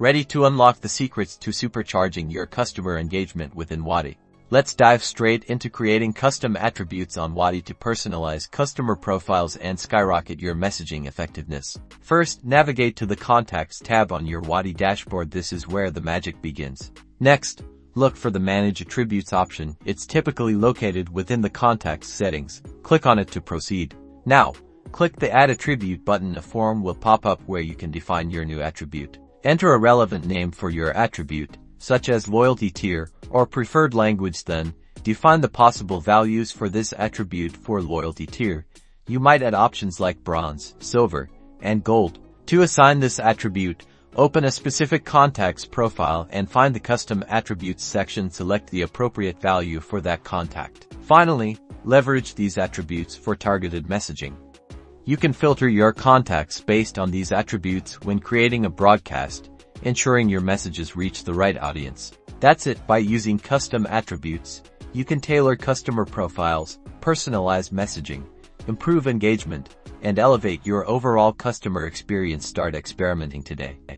Ready to unlock the secrets to supercharging your customer engagement within Wati? Let's dive straight into creating custom attributes on Wati to personalize customer profiles and skyrocket your messaging effectiveness. First, navigate to the Contacts tab on your Wati dashboard. This is where the magic begins. Next, look for the Manage Attributes option. It's typically located within the Contacts settings. Click on it to proceed. Now, click the Add Attribute button. A form will pop up where you can define your new attribute. Enter a relevant name for your attribute, such as loyalty tier or preferred language. Then, define the possible values for this attribute. For loyalty tier, you might add options like bronze, silver, and gold. To assign this attribute, open a specific contact's profile and find the Custom Attributes section. Select the appropriate value for that contact. Finally, leverage these attributes for targeted messaging. You can filter your contacts based on these attributes when creating a broadcast, ensuring your messages reach the right audience. That's it. By using custom attributes, you can tailor customer profiles, personalize messaging, improve engagement, and elevate your overall customer experience. Start experimenting today.